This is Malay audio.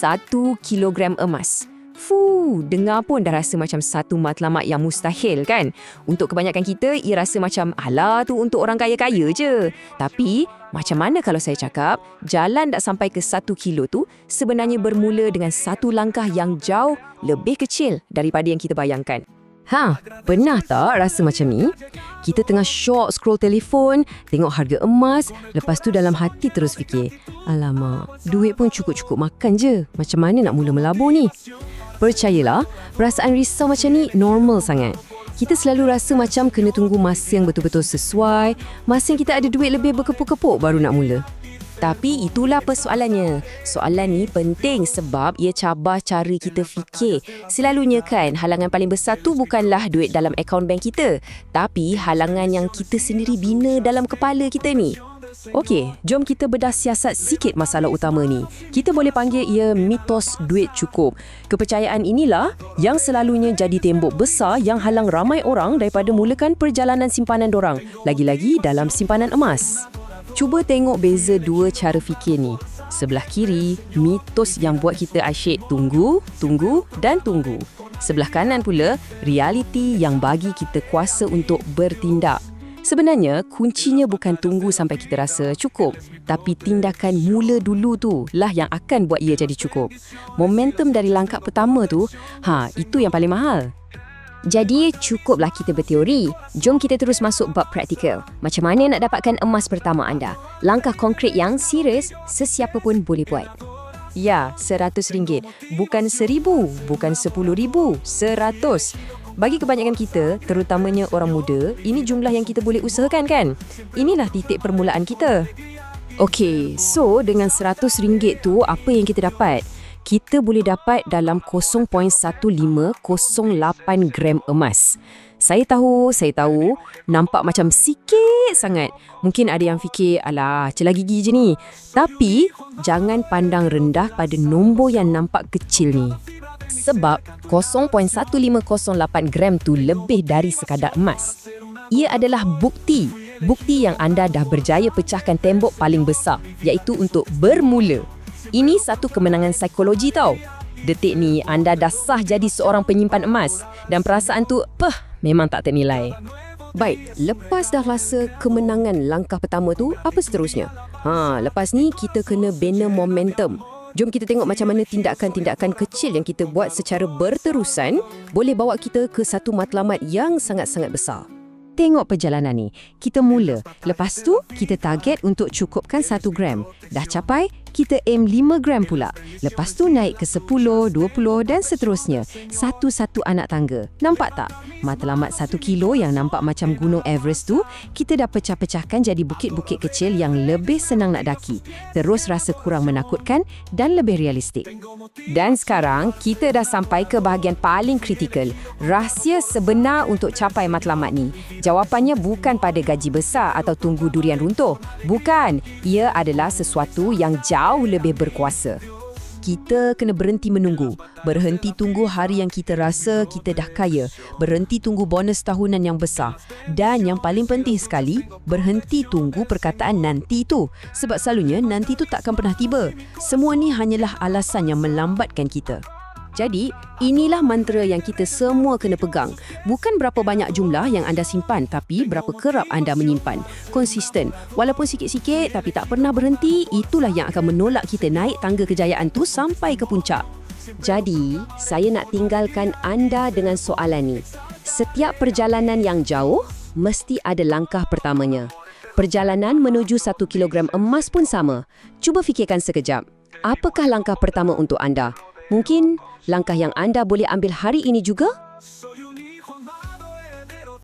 1 kilogram emas. Dengar pun dah rasa macam satu matlamat yang mustahil kan? Untuk kebanyakan kita, ia rasa macam alah tu untuk orang kaya-kaya je. Tapi, macam mana kalau saya cakap, jalan tak sampai ke 1 kilo tu sebenarnya bermula dengan satu langkah yang jauh lebih kecil daripada yang kita bayangkan. Pernah tak rasa macam ni? Kita tengah syok scroll telefon, tengok harga emas, lepas tu dalam hati terus fikir, alamak, duit pun cukup-cukup makan je. Macam mana nak mula melabur ni? Percayalah, perasaan risau macam ni normal sangat. Kita selalu rasa macam kena tunggu masa yang betul-betul sesuai, masa yang kita ada duit lebih berkepuk-kepuk baru nak mula. Tapi itulah persoalannya. Soalan ni penting sebab ia cabar cara kita fikir. Selalunya kan, halangan paling besar tu bukanlah duit dalam akaun bank kita, tapi halangan yang kita sendiri bina dalam kepala kita ni. Okey, jom kita bedah siasat sikit masalah utama ni. Kita boleh panggil ia mitos duit cukup. Kepercayaan inilah yang selalunya jadi tembok besar yang halang ramai orang daripada mulakan perjalanan simpanan dorang, lagi-lagi dalam simpanan emas. Cuba tengok beza dua cara fikir ni. Sebelah kiri, mitos yang buat kita asyik tunggu, dan tunggu. Sebelah kanan pula, realiti yang bagi kita kuasa untuk bertindak. Sebenarnya, kuncinya bukan tunggu sampai kita rasa cukup, tapi tindakan mula dulu tu lah yang akan buat ia jadi cukup. Momentum dari langkah pertama tu, itu yang paling mahal. Jadi, cukuplah kita berteori. Jom kita terus masuk bab praktikal. Macam mana nak dapatkan emas pertama anda? Langkah konkret yang serius, sesiapa pun boleh buat. Ya, RM100. Bukan RM1,000, bukan RM10,000, RM100. Bagi kebanyakan kita, terutamanya orang muda, ini jumlah yang kita boleh usahakan kan? Inilah titik permulaan kita. Okey, so dengan RM100 tu, apa yang kita dapat? Kita boleh dapat dalam 0.1508 gram emas. Saya tahu, nampak macam sikit sangat. Mungkin ada yang fikir, alah, celah gigi je ni. Tapi, jangan pandang rendah pada nombor yang nampak kecil ni. Sebab 0.1508 gram tu lebih dari sekadar emas. Ia adalah bukti yang anda dah berjaya pecahkan tembok paling besar, iaitu untuk bermula. Ini satu kemenangan psikologi tau. Detik ni anda dah sah jadi seorang penyimpan emas dan perasaan tu memang tak ternilai. Baik, lepas dah rasa kemenangan langkah pertama tu, apa seterusnya? Lepas ni kita kena bina momentum. Jom kita tengok macam mana tindakan-tindakan kecil yang kita buat secara berterusan boleh bawa kita ke satu matlamat yang sangat-sangat besar. Tengok perjalanan ni. Kita mula. Lepas tu, kita target untuk cukupkan 1 gram. Dah capai, kita aim 5 gram pula. Lepas tu naik ke 10, 20 dan seterusnya. Satu-satu anak tangga. Nampak tak? Matlamat 1 kilo yang nampak macam gunung Everest tu, kita dah pecah-pecahkan jadi bukit-bukit kecil yang lebih senang nak daki. Terus rasa kurang menakutkan dan lebih realistik. Dan sekarang, kita dah sampai ke bahagian paling kritikal. Rahsia sebenar untuk capai matlamat ni. Jawapannya bukan pada gaji besar atau tunggu durian runtuh. Bukan. Ia adalah sesuatu yang jauh lebih berkuasa. Kita kena berhenti menunggu. Berhenti tunggu hari yang kita rasa kita dah kaya. Berhenti tunggu bonus tahunan yang besar. Dan yang paling penting sekali, berhenti tunggu perkataan nanti tu. Sebab selalunya nanti tu takkan pernah tiba. Semua ni hanyalah alasan yang melambatkan kita. Jadi, inilah mantra yang kita semua kena pegang. Bukan berapa banyak jumlah yang anda simpan, tapi berapa kerap anda menyimpan. Konsisten. Walaupun sikit-sikit, tapi tak pernah berhenti, itulah yang akan menolak kita naik tangga kejayaan tu sampai ke puncak. Jadi, saya nak tinggalkan anda dengan soalan ni. Setiap perjalanan yang jauh, mesti ada langkah pertamanya. Perjalanan menuju 1 kilogram emas pun sama. Cuba fikirkan sekejap. Apakah langkah pertama untuk anda? Mungkin langkah yang anda boleh ambil hari ini juga?